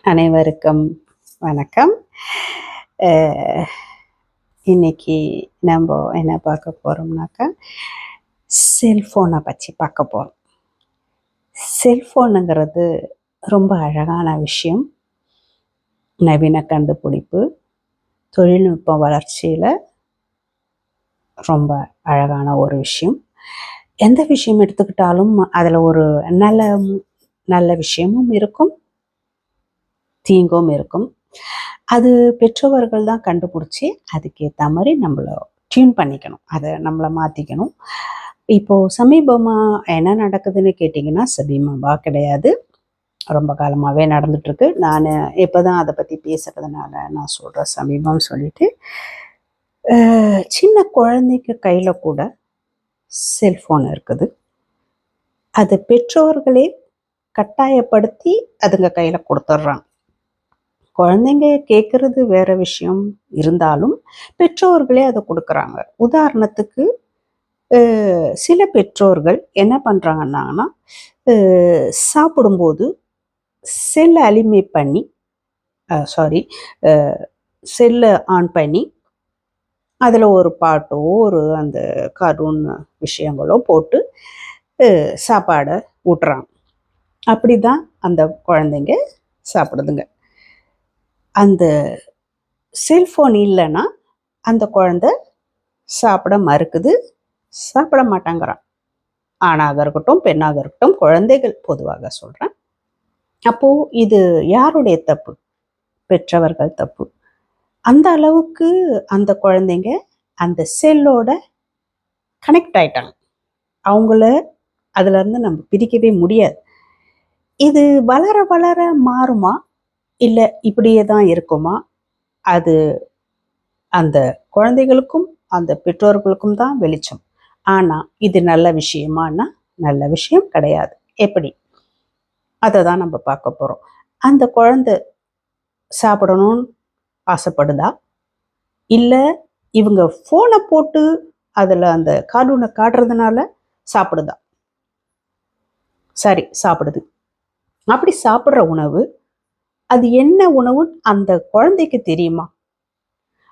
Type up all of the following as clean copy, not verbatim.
அனைவருக்கும் வணக்கம். இன்னைக்கு நம்ம என்ன பார்க்க போகிறோம்னாக்கா, செல்ஃபோனை பற்றி பார்க்க போகிறோம். செல்ஃபோனுங்கிறது ரொம்ப அழகான விஷயம். நவீன கண்டுபிடிப்பு, தொழில்நுட்ப வளர்ச்சியில் ரொம்ப அழகான ஒரு விஷயம். எந்த விஷயம் எடுத்துக்கிட்டாலும் அதில் ஒரு நல்ல விஷயமும் இருக்கும், தீங்கும் இருக்கும். அது பெற்றவர்கள் தான் கண்டுபிடிச்சி அதுக்கேற்ற மாதிரி நம்மளை டியூன் பண்ணிக்கணும், அதை நம்மளை மாற்றிக்கணும். இப்போது சமீபமாக என்ன நடக்குதுன்னு கேட்டிங்கன்னா, சமீபமாக கிடையாது, ரொம்ப காலமாகவே நடந்துட்டுருக்கு. நான் இப்போ தான் அதை பற்றி பேசுகிறதுனால நான் சொல்கிறேன் சமீபம் சொல்லிட்டு. சின்ன குழந்தைக்கு கையில் கூட செல்ஃபோன் இருக்குது. அது பெற்றோர்களே கட்டாயப்படுத்தி அதுங்க கையில் கொடுத்துட்றாங்க. குழந்தைங்க கேட்குறது வேற விஷயம் இருந்தாலும் பெற்றோர்களே அதை கொடுக்குறாங்க. உதாரணத்துக்கு சில பெற்றோர்கள் என்ன பண்ணுறாங்கன்னா, சாப்பிடும்போது செல்லை அலிமே பண்ணி செல்லை ஆன் பண்ணி அதில் ஒரு பாட்டோ ஒரு அந்த கார்ட்டூன் விஷயங்களோ போட்டு சாப்பாடை ஊட்டுறாங்க. அப்படி தான் அந்த குழந்தைங்க சாப்பிடுதுங்க. அந்த செல்ஃபோன் இல்லைன்னா அந்த குழந்தை சாப்பிட மறுக்குது, சாப்பிட மாட்டாங்கிறான். ஆணாக இருக்கட்டும் பெண்ணாக இருக்கட்டும், குழந்தைகள் பொதுவாக சொல்கிறேன். அப்போது இது யாருடைய தப்பு? பெற்றவர்கள் தப்பு. அந்த அளவுக்கு அந்த குழந்தைங்க அந்த செல்லோட கனெக்ட் ஆயிட்டாங்க. அவங்கள அதுலேருந்து நம்ம பிரிக்கவே முடியாது. இது வளர வளர மாறுமா இல்லை இப்படியே தான் இருக்குமா? அது அந்த குழந்தைகளுக்கும் அந்த பெற்றோர்களுக்கும் தான் வெளிச்சம். ஆனால் இது நல்ல விஷயமானா நல்ல விஷயம் கிடையாது. எப்படி? அதை தான் நம்ம பார்க்க போகிறோம். அந்த குழந்தை சாப்பிடணும்னு ஆசைப்படுதா, இல்லை இவங்க ஃபோனை போட்டு அதில் அந்த கார்ட்டூனை காட்டுறதுனால சாப்பிடுதா? சரி, சாப்பிடுது. அப்படி சாப்பிட்ற உணவு அது என்ன உணவு அந்த குழந்தைக்கு தெரியுமா?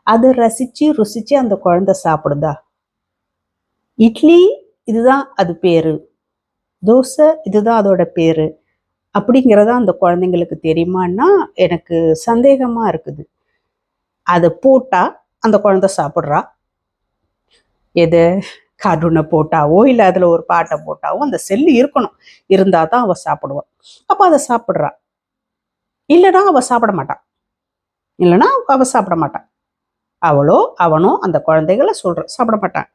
அதை ருசிச்சு அந்த குழந்தை சாப்பிடுதா? இட்லி இதுதான் அது பேரு, தோசை இதுதான் அதோட பேரு அப்படிங்கிறதா அந்த குழந்தைங்களுக்கு தெரியுமான்னா எனக்கு சந்தேகமா இருக்குது. அதை போட்டா அந்த குழந்தை சாப்பிட்றா. எது கார்ட்டூனை போட்டாவோ இல்லை அதில் ஒரு பாட்டை போட்டாவோ அந்த செல்லு இருக்கணும், இருந்தால் தான் அவள் சாப்பிடுவாள். அப்போ அதை சாப்பிட்றா. இல்லைனா அவள் சாப்பிட மாட்டான். அவளோ அவனோ அந்த குழந்தைகளை சாப்பிட மாட்டான்.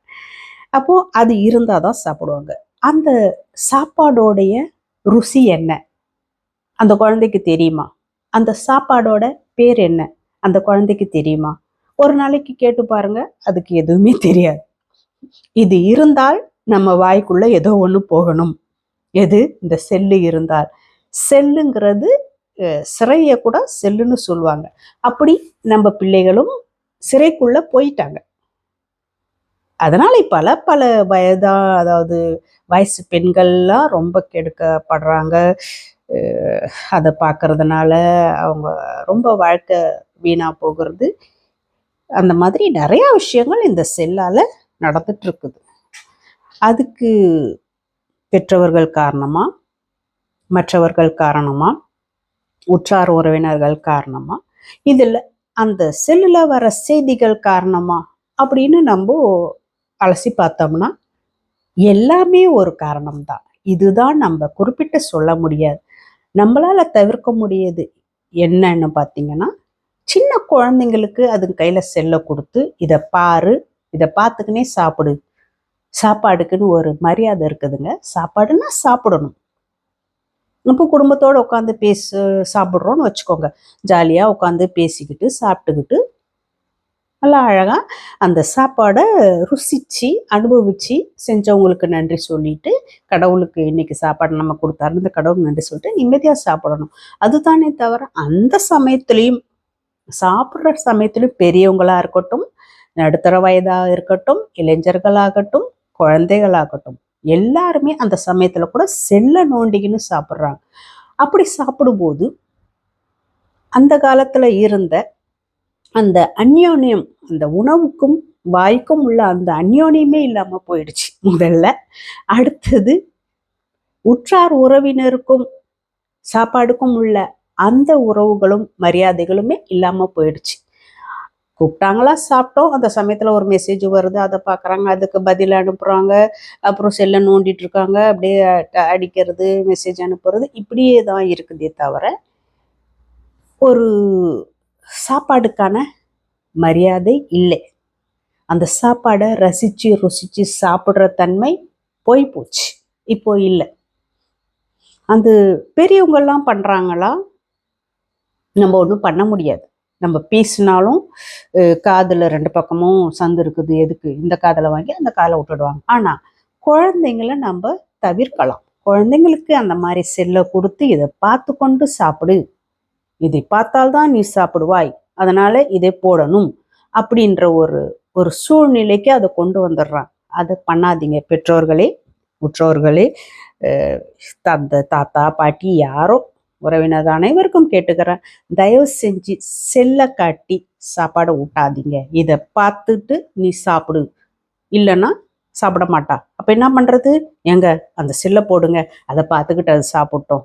அப்போ அது இருந்தால் தான் சாப்பிடுவாங்க. அந்த சாப்பாடோடைய ருசி என்ன அந்த குழந்தைக்கு தெரியுமா? அந்த சாப்பாடோட பேர் என்ன அந்த குழந்தைக்கு தெரியுமா? ஒரு நாளைக்கு கேட்டு பாருங்க, அதுக்கு எதுவுமே தெரியாது. இது இருந்தால் நம்ம வாய்க்குள்ள ஏதோ ஒன்று போகணும். எது? இந்த செல்லு இருந்தால். செல்லுங்கிறது சிறைய கூட செல்லுன்னு சொல்லுவாங்க. அப்படி நம்ம பிள்ளைகளும் சிறைக்குள்ள போயிட்டாங்க. அதனால பல பல அதாவது வயசு பெண்கள்லாம் ரொம்ப கெடுக்கப்படுறாங்க. அதை பார்க்கறதுனால அவங்க ரொம்ப வாழ்க்கை வீணா போகிறது. அந்த மாதிரி நிறைய விஷயங்கள் இந்த செல்லால நடந்துட்டு இருக்குது. அதுக்கு பெற்றவர்கள் காரணமா, மற்றவர்கள் காரணமா, உற்றார் உறவினர்கள் காரணமா, இதில் அந்த செல்லில் வர செய்திகள் காரணமா அப்படின்னு நம்ம அலசி பார்த்தோம்னா எல்லாமே ஒரு காரணம்தான். இதுதான் நம்ம குறிப்பிட்டு சொல்ல முடியாது. நம்மளால தவிர்க்க முடியாது என்னன்னு பார்த்தீங்கன்னா, சின்ன குழந்தைங்களுக்கு அது கையில் செல்லை கொடுத்து இதை பாரு, இதை பார்த்துக்கினே சாப்பிடு. சாப்பாடுக்குன்னு ஒரு மரியாதை இருக்குதுங்க. சாப்பாடுன்னா சாப்பிடணும். இப்போ குடும்பத்தோடு உட்காந்து சாப்பிட்றோன்னு வச்சுக்கோங்க. ஜாலியாக உட்காந்து பேசிக்கிட்டு சாப்பிட்டுக்கிட்டு நல்லா அழகாக அந்த சாப்பாடை ருசித்து அனுபவித்து செஞ்சவங்களுக்கு நன்றி சொல்லிட்டு, கடவுளுக்கு இன்னைக்கு சாப்பாடு நம்ம கொடுத்தாரு, இந்த கடவுளுக்கு நன்றி சொல்லிட்டு நிம்மதியாக சாப்பிடணும். அதுதானே தவிர அந்த சமயத்துலேயும் சாப்பிட்ற சமயத்துலையும் பெரியவங்களாக இருக்கட்டும், நடுத்தர வயதாக இருக்கட்டும், இளைஞர்களாகட்டும், குழந்தைகளாகட்டும், எல்லாருமே அந்த சமயத்தில் கூட செல்லை நோண்டிக்கின்னு சாப்பிட்றாங்க. அப்படி சாப்பிடும்போது அந்த காலத்துல இருந்த அந்த அந்யோன்யம், அந்த உணவுக்கும் வாய்க்கும் உள்ள அந்த அந்யோன்யமே இல்லாம போயிடுச்சு முதல்ல. அடுத்தது உற்றார் உறவினருக்கும் சாப்பாடுக்கும் உள்ள அந்த உறவுகளும் மரியாதைகளுமே இல்லாம போயிடுச்சு. கூப்பிட்டாங்களா, சாப்பிட்டோம். அந்த சமயத்துல ஒரு மெசேஜ் வருது, அதை பாக்குறாங்க, அதுக்கு பதில் அனுப்புறாங்க, அப்புறம் செல்ல நோண்டிட்டு இருக்காங்க, அப்படியே அடிக்கிறது, மெசேஜ் அனுப்புறது, இப்படியே தான் இருக்குதே தவிர ஒரு சாப்பாடுக்கான மரியாதை இல்லை. அந்த சாப்பாடை ரசிச்சு ருசிச்சு சாப்பிடுற தன்மை போய் போச்சு, இப்போ இல்லை. அந்த பெரியவங்கெல்லாம் பண்றாங்களா, நம்ம ஒன்றும் பண்ண முடியாது. நம்ம பேசினாலும் காதில் 2 பக்கமும் சந்து இருக்குது, எதுக்கு இந்த காதில் வாங்கி அந்த காலை விட்டுடுவாங்க. ஆனால் குழந்தைங்கள நம்ம தவிர்க்கலாம். குழந்தைங்களுக்கு அந்த மாதிரி செல்லை கொடுத்து இதை பார்த்து கொண்டு சாப்பிடு, இதை பார்த்தால்தான் நீ சாப்பிடுவாய், அதனால இதை போடணும் அப்படின்ற ஒரு சூழ்நிலைக்கு அதை கொண்டு வந்துடுறான். அதை பண்ணாதீங்க பெற்றோர்களே, உற்றோர்களே, தந்த தாத்தா பாட்டி யாரோ உறவினர் அனைவருக்கும் கேட்டுக்கிறேன், தயவு செஞ்சு செல்லை காட்டி சாப்பாடை ஊட்டாதீங்க. இதை பார்த்துட்டு நீ சாப்பிடு, இல்லைன்னா சாப்பிட மாட்டா. அப்போ என்ன பண்ணுறது? எங்க அந்த செல்லை போடுங்க, அதை பார்த்துக்கிட்டு அது சாப்பிட்டோம்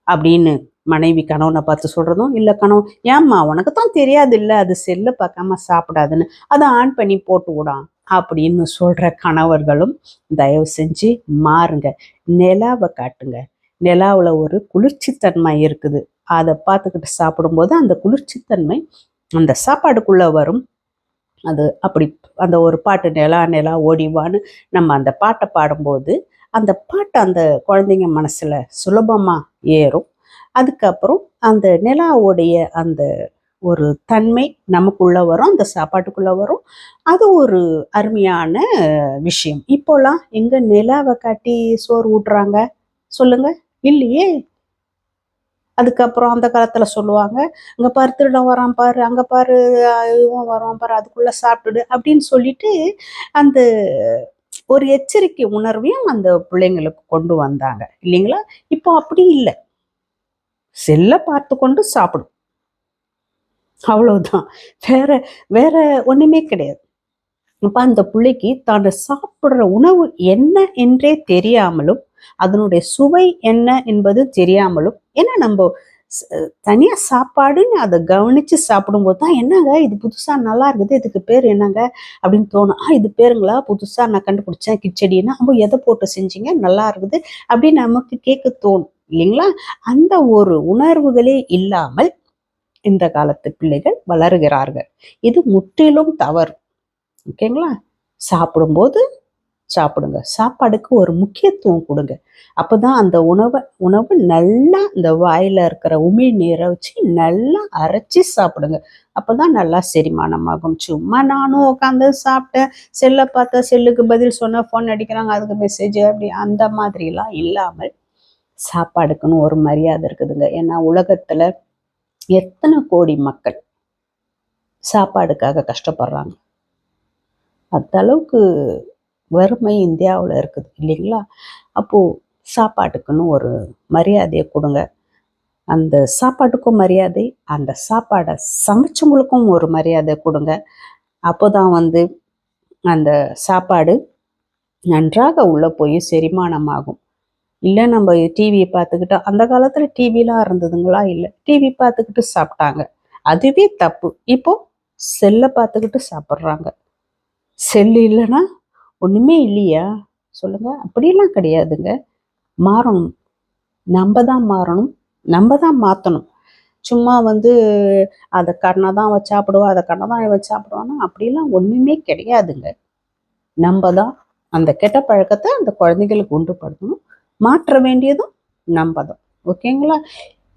அப்படின்னு மனைவி கணவனை பார்த்து சொல்கிறதும், இல்லை கணவன் ஏம்மா உனக்கு தான் தெரியாது இல்லை அது செல்லை பார்க்காம சாப்பிடாதுன்னு, அதை ஆன் பண்ணி போட்டு விடான் அப்படின்னு சொல்கிற கணவர்களும் தயவு செஞ்சு மாறுங்க. நிலாவை காட்டுங்க. நிலாவில் ஒரு குளிர்ச்சித்தன்மை இருக்குது, அதை பார்த்துக்கிட்டு சாப்பிடும்போது அந்த குளிர்ச்சித்தன்மை அந்த சாப்பாடுக்குள்ளே வரும். அது அப்படி அந்த ஒரு பாட்டு நிலா நிலா ஓடிவான்னு நம்ம அந்த பாட்டை பாடும்போது அந்த பாட்டு அந்த குழந்தைங்க மனசில் சுலபமாக ஏறும். அதுக்கப்புறம் அந்த நிலாவுடைய அந்த ஒரு தன்மை நமக்குள்ளே வரும், அந்த சாப்பாட்டுக்குள்ளே வரும். அது ஒரு அருமையான விஷயம். இப்போலாம் எங்கே நிலாவை காட்டி சோறு ஊட்டுறாங்க சொல்லுங்க? இல்லையே. அதுக்கப்புறம் அந்த காலத்துல சொல்லுவாங்க, அங்க பாரு திருடன் வரான் பாரு, அங்க பாரு இவன் வரான் பாரு, அதுக்குள்ள சாப்பிட்டுடு அப்படின்னு சொல்லிட்டு அந்த ஒரு எச்சரிக்கை உணர்வையும் அந்த பிள்ளைங்களுக்கு கொண்டு வந்தாங்க இல்லைங்களா? இப்போ அப்படி இல்லை, செல்ல பார்த்து கொண்டு சாப்பிடும், அவ்வளவுதான். வேற வேற ஒண்ணுமே கிடையாது. அப்ப அந்த பிள்ளைக்கு தான் சாப்பிடுற உணவு என்ன என்றே தெரியாமலும், அதனுடைய சுவை என்ன என்பது தெரியாமலும், ஏன்னா நம்ம தனியா சாப்பாடுன்னு அதை கவனிச்சு சாப்பிடும்போது தான் என்னங்க இது புதுசா நல்லா இருக்குது, இதுக்கு பேர் என்னங்க அப்படின்னு தோணும். இது பேருங்களா, புதுசா நான் கண்டுபிடிச்சேன் கிச்சடின்னா, அப்போ எதை போட்டு செஞ்சீங்க, நல்லா இருக்குது அப்படின்னு நமக்கு கேட்க தோணும் இல்லைங்களா? அந்த ஒரு உணர்வுகளே இல்லாமல் இந்த காலத்து பிள்ளைகள் வளருகிறார்கள். இது முற்றிலும் தவறு. ஓகேங்களா? சாப்பிடும்போது சாப்பிடுங்க, சாப்பாடுக்கு ஒரு முக்கியத்துவம் கொடுங்க. அப்போதான் அந்த உணவு நல்லா இந்த வாயில இருக்கிற உமிழ் நீரை வச்சு நல்லா அரைச்சி சாப்பிடுங்க. அப்போதான் நல்லா செரிமானமாகும். சும்மா நானும் உட்காந்து சாப்பிட்டேன், செல்லை பார்த்தா செல்லுக்கு பதில் சொன்ன ஃபோன் அடிக்கிறாங்க, அதுக்கு மெசேஜ், அப்படி அந்த மாதிரிலாம் இல்லாமல் சாப்பாடுக்குன்னு ஒரு மரியாதை இருக்குதுங்க. ஏன்னா உலகத்துல எத்தனை கோடி மக்கள் சாப்பாடுக்காக கஷ்டப்படுறாங்க. அந்த அளவுக்கு வறுமை இந்தியாவில் இருக்குது இல்லைங்களா? அப்போது சாப்பாட்டுக்குன்னு ஒரு மரியாதையை கொடுங்க. அந்த சாப்பாட்டுக்கும் மரியாதை, அந்த சாப்பாடை சமைச்சவங்களுக்கும் ஒரு மரியாதை கொடுங்க. அப்போ தான் அந்த சாப்பாடு நன்றாக உள்ளே போய் செரிமானமாகும். இல்லை நம்ம டிவியை பார்த்துக்கிட்டா, அந்த காலத்தில் டிவிலாம் இருந்ததுங்களா? இல்லை, டிவி பார்த்துக்கிட்டு சாப்பிட்டாங்க, அதுவே தப்பு. இப்போ செல்லை பார்த்துக்கிட்டு சாப்பிட்றாங்க. செல்லு இல்லைன்னா ஒன்றுமே இல்லையா சொல்லுங்க? அப்படியெல்லாம் கிடையாதுங்க. மாறணும், நம்ம தான் மாறணும், நம்ம தான் மாற்றணும். சும்மா அதை கண்ணை தான் வச்சு சாப்பிடுவோம், அதை கண்ணை தான் வச்சு சாப்பிடுவோன்னா அப்படிலாம் ஒன்றுமே கிடையாதுங்க. நம்ம தான் அந்த கெட்ட பழக்கத்தை அந்த குழந்தைகளுக்கு உண்டுபடுத்தணும். மாற்ற வேண்டியதும் நம்ம தான். ஓகேங்களா?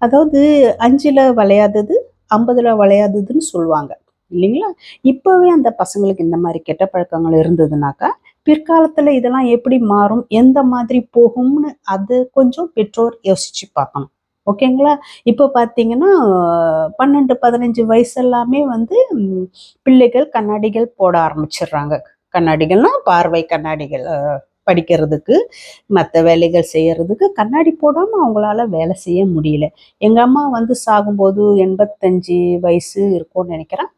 அதாவது 5ல் வளையாதது 50ல் வளையாததுன்னு சொல்லுவாங்க இல்லைங்களா? இப்போவே அந்த பசங்களுக்கு இந்த மாதிரி கெட்ட பழக்கங்கள் இருந்ததுனாக்கா பிற்காலத்தில் இதெல்லாம் எப்படி மாறும், எந்த மாதிரி போகும்னு அது கொஞ்சம் பெற்றோர் யோசிச்சு பார்க்கணும். ஓகேங்களா? இப்போ பார்த்தீங்கன்னா 12-15 வயசு எல்லாமே பிள்ளைகள் கண்ணாடிகள் போட ஆரம்பிச்சிடுறாங்க. கண்ணாடிகள்னா பார்வை கண்ணாடிகள், படிக்கிறதுக்கு மற்ற வேலைகள் செய்யறதுக்கு கண்ணாடி போடாமல் அவங்களால வேலை செய்ய முடியல. எங்கள் அம்மா வந்து சாகும்போது 85 வயசு இருக்கும்னு நினைக்கிறேன்.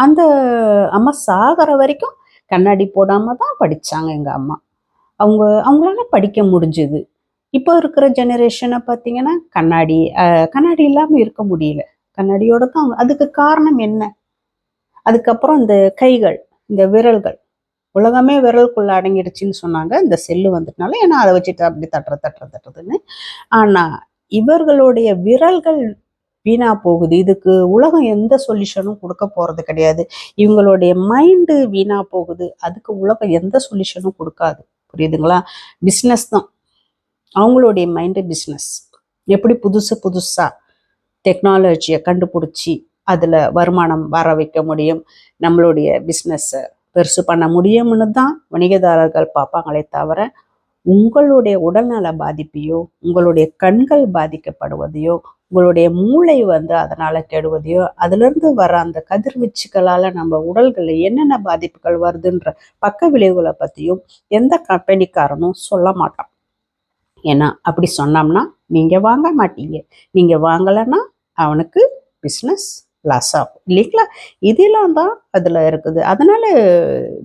அந்த அம்மா சாகிற வரைக்கும் கண்ணாடி போடாமல் தான் படித்தாங்க எங்கள் அம்மா. அவங்களால படிக்க முடிஞ்சுது. இப்போ இருக்கிற ஜெனரேஷனை பார்த்தீங்கன்னா கண்ணாடி இல்லாமல் இருக்க முடியல. கண்ணாடியோட தான் அதுக்கு காரணம் என்ன? அதுக்கப்புறம் இந்த கைகள், இந்த விரல்கள், உலகமே விரலுக்குள்ள அடங்கிடுச்சுன்னு சொன்னாங்க இந்த செல்லு வந்ததுனால. ஏன்னா அதை வச்சுட்டு அப்படி தட்டுறதுன்னு. ஆனால் இவர்களுடைய விரல்கள் வீணா போகுது. இதுக்கு உலகம் எந்த சொல்யூஷனும் கொடுக்க போறது கிடையாது. இவங்களுடைய மைண்டு வீணா போகுது. அதுக்கு உலகம் எந்த சொல்யூஷனும் கொடுக்காது. புரியுதுங்களா? பிஸ்னஸ் தான் அவங்களுடைய மைண்டு. பிஸ்னஸ் எப்படி புதுசா டெக்னாலஜியை கண்டுபிடிச்சி அதில் வருமானம் வர வைக்க முடியும், நம்மளுடைய பிஸ்னஸை பெருசு பண்ண முடியும்னு தான் வணிகதாரர்கள் பார்ப்பாங்களே தவிர உங்களுடைய உடல்நல பாதிப்பையோ, உங்களுடைய கண்கள் பாதிக்கப்படுவதையோ, உங்களுடைய மூளை வந்து அதனால கெடுவதையோ, அதிலிருந்து வர அந்த கதிர்வீச்சுகளால் நம்ம உடல்களில் என்னென்ன பாதிப்புகள் வருதுன்ற பக்க விளைவுகளை பற்றியும் எந்த கம்பெனிக்காரனும் சொல்ல மாட்டான். ஏன்னா அப்படி சொன்னோம்னா நீங்கள் வாங்க மாட்டீங்க. நீங்கள் வாங்கலைன்னா அவனுக்கு பிஸ்னஸ் லாஸ் ஆகும் இல்லைங்களா? இதெல்லாம் தான் அதில் இருக்குது. அதனால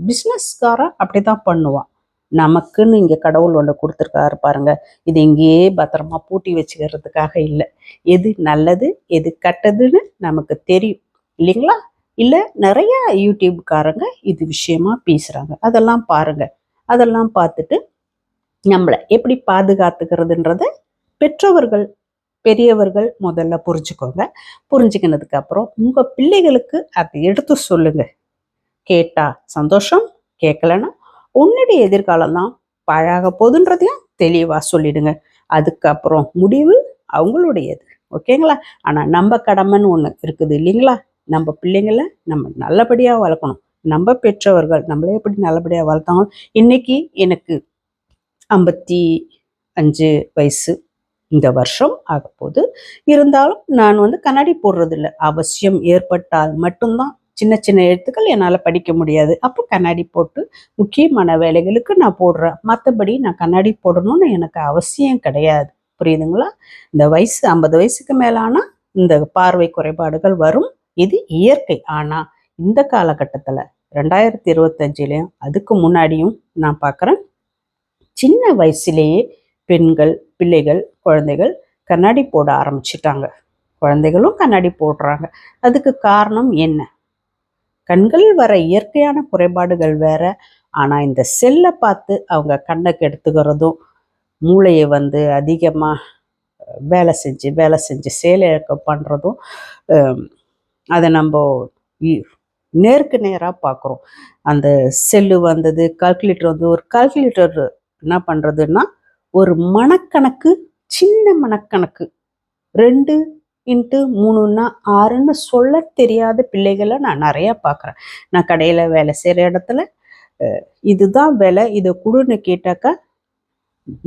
பிஸ்னஸ்காரன் அப்படி தான் பண்ணுவான். நமக்குன்னு இங்கே கடவுள் ஒன்று கொடுத்துருக்காரு பாருங்க. இது இங்கேயே பத்திரமா பூட்டி வச்சுக்கிறதுக்காக இல்லை. எது நல்லது எது கெட்டதுன்னு நமக்கு தெரியும் இல்லைங்களா? இல்லை நிறைய யூடியூப்காரங்க இது விஷயமா பேசுகிறாங்க. அதெல்லாம் பாருங்க. அதெல்லாம் பார்த்துட்டு நம்மளை எப்படி பாதுகாத்துக்கிறதுன்றத பெற்றவர்கள் பெரியவர்கள் முதல்ல புரிஞ்சுக்கோங்க. புரிஞ்சுக்கினதுக்கு அப்புறம் உங்க பிள்ளைகளுக்கு அதை எடுத்து சொல்லுங்க. கேட்டா சந்தோஷம், கேட்கலன்னா உன்னுடைய எதிர்காலம் தான் பாழாக போகுதுன்றதையும் தெளிவா சொல்லிடுங்க. அதுக்கப்புறம் முடிவு அவங்களுடையது. ஓகேங்களா? ஆனா நம்ம கடமைன்னு ஒண்ணு இருக்குது இல்லைங்களா? நம்ம பிள்ளைங்களை நம்ம நல்லபடியா வளர்க்கணும். நம்ம பெற்றவர்கள் நம்மளே எப்படி நல்லபடியா வளர்த்தாங்க. இன்னைக்கு எனக்கு 55 வயசு இந்த வருஷம் ஆக போது. இருந்தாலும் நான் வந்து கண்ணாடி போடுறதில்ல. அவசியம் ஏற்பட்டால் மட்டும்தான். சின்ன சின்ன எழுத்துக்கள் என்னால் படிக்க முடியாது, அப்போ கண்ணாடி போட்டு முக்கியமான வேலைகளுக்கு நான் போடுறேன். மற்றபடி நான் கண்ணாடி போடணும்னு எனக்கு அவசியம் கிடையாது. புரியுதுங்களா? இந்த வயசு 50 வயசுக்கு மேலானா இந்த பார்வை குறைபாடுகள் வரும். இது இயற்கை. ஆனால் இந்த காலகட்டத்தில் 2025லையும் அதுக்கு முன்னாடியும் நான் பார்க்குறேன், சின்ன வயசுலேயே பெண்கள், பிள்ளைகள், குழந்தைகள் கண்ணாடி போட ஆரம்பிச்சிட்டாங்க. குழந்தைகளும் கண்ணாடி போடுறாங்க. அதுக்கு காரணம் என்ன? கண்கள் வர இயற்கையான குறைபாடுகள் வேற. ஆனால் இந்த செல்லை பார்த்து அவங்க கண்ணை கெடுத்துக்கிறதும், மூளையை வந்து அதிகமாக வேலை செஞ்சு செயலிழக்க பண்ணுறதும் அதை நம்ம நேருக்கு நேராக பார்க்குறோம். அந்த செல்லு வந்தது, கால்குலேட்டர் வந்து ஒரு கால்குலேட்டர் என்ன பண்ணுறதுன்னா ஒரு மனக்கணக்கு, சின்ன மனக்கணக்கு 2 × 3 = 6ன்னு சொல்ல தெரியாத பிள்ளைகளை நான் நிறையா பார்க்குறேன். நான் கடையில் வேலை செய்கிற இடத்துல இதுதான் விலை, இதை கொடுன்னு கேட்டாக்கா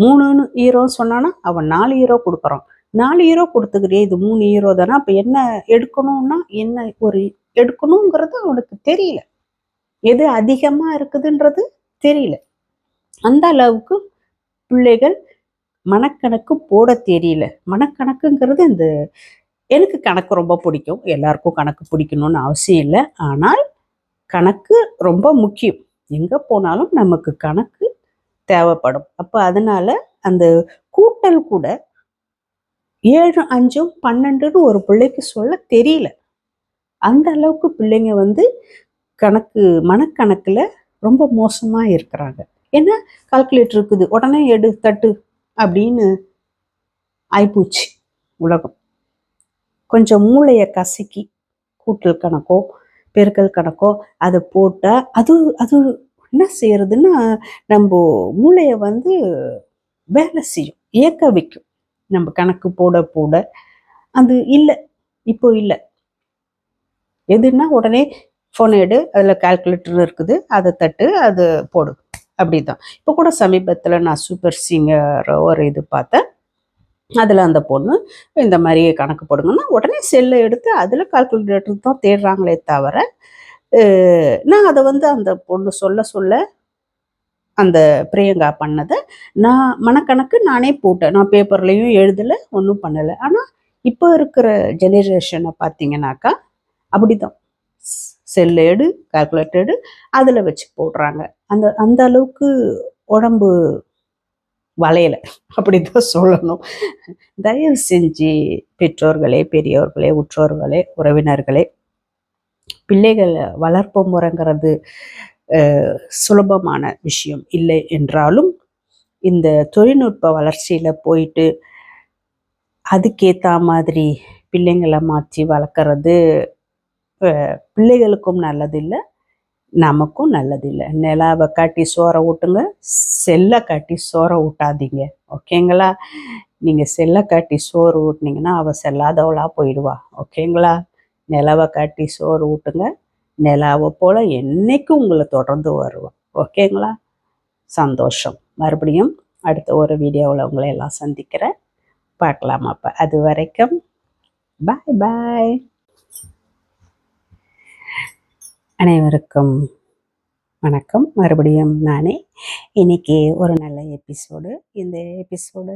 3 யூரோன்னு சொன்னான்னா அவன் 4 யூரோ கொடுக்குறான். 4 யூரோ கொடுத்துக்கிறியே, இது 3 யூரோ தானே, அப்போ என்ன எடுக்கணும்னா என்ன ஒரு எடுக்கணுங்கிறது அவனுக்கு தெரியல. எது அதிகமாக இருக்குதுன்றது தெரியல. அந்த அளவுக்கு பிள்ளைகள் மனக்கணக்கு போட தெரியல. மனக்கணக்குங்கிறது இந்த எனக்கு கணக்கு ரொம்ப பிடிக்கும். எல்லாருக்கும் கணக்கு பிடிக்கணும்னு அவசியம் இல்லை. ஆனால் கணக்கு ரொம்ப முக்கியம். எங்கே போனாலும் நமக்கு கணக்கு தேவைப்படும். அப்போ அதனால அந்த கூட்டல் கூட 7 5 12ன்னு ஒரு பிள்ளைக்கு சொல்ல தெரியல. அந்த அளவுக்கு பிள்ளைங்க வந்து மனக்கணக்கில் ரொம்ப மோசமாக இருக்கிறாங்க. ஏன்னா கால்குலேட்டர் இருக்குது, உடனே எடு தட்டு அப்படின்னு ஆயிப்போச்சு உலகம். கொஞ்சம் மூளையை கசக்கி கூட்டல் கணக்கோ பெருக்கல் கணக்கோ அதை போட்டால் அது என்ன செய்யறதுன்னா நம்ம மூளையை வந்து வேலை செய்யும், இயக்க வைக்கும். நம்ம கணக்கு போட அது இல்லை, இப்போ இல்லை. எதுன்னா உடனே ஃபோன் எடு, அதில் கால்குலேட்டர் இருக்குது, அதை தட்டு, அது போடு, அப்படிதான். இப்போ கூட சமீபத்தில் நான் சூப்பர் சிங்கர் ஒரு இது பார்த்தேன். அதில் அந்த பொண்ணு இந்த மாதிரி கணக்கு போடுங்கன்னா உடனே செல்லை எடுத்து அதில் கால்குலேட்டர் தான் தேடுறாங்களே தவிர, நான் அதை வந்து அந்த பொண்ணு சொல்ல அந்த பிரியங்கா பண்ணதை நான் மனக்கணக்கு நானே போட்டேன். நான் பேப்பர்லேயும் எழுதலை, ஒன்றும் பண்ணலை. ஆனால் இப்போ இருக்கிற ஜெனரேஷனை பார்த்தீங்கன்னாக்கா அப்படிதான். செல்லு எடு, கால்குலேட்டர் எடு, அதில் வச்சு போடுறாங்க. அந்த அந்த அளவுக்கு உடம்பு வளையலை அப்படிதான் சொல்லணும். தயவு செஞ்சு பெற்றோர்களே, பெரியோர்களே, உற்றோர்களே, உறவினர்களே, பிள்ளைகள் வளர்ப்பு முறைங்கிறது சுலபமான விஷயம் இல்லை என்றாலும் இந்த தொழில்நுட்ப வளர்ச்சியில் போயிட்டு அதுக்கேற்ற மாதிரி பிள்ளைங்களை மாற்றி வளர்க்குறது பிள்ளைகளுக்கும் நல்லதில்லை, நமக்கும் நல்லதில்லை. நிலாவை காட்டி சோறை ஊட்டுங்க, செல்லை காட்டி சோறை ஊட்டாதீங்க. ஓகேங்களா? நீங்கள் செல்லை காட்டி சோறு ஊட்டினீங்கன்னா அவள் செல்லாதவளாக போயிடுவா. ஓகேங்களா? நிலவை காட்டி சோறு ஊட்டுங்க, நிலாவை போல் என்னைக்கும் உங்களை தொடர்ந்து வருவாள். ஓகேங்களா? சந்தோஷம். மறுபடியும் அடுத்த ஒரு வீடியோவில் உங்களை எல்லாம் சந்திக்கிறேன். பார்க்கலாம். அப்போ அது வரைக்கும் பாய் பாய். அனைவருக்கும் வணக்கம். மறுபடியும் நானே இன்னைக்கு ஒரு நல்ல எபிசோடு. இந்த எபிசோடு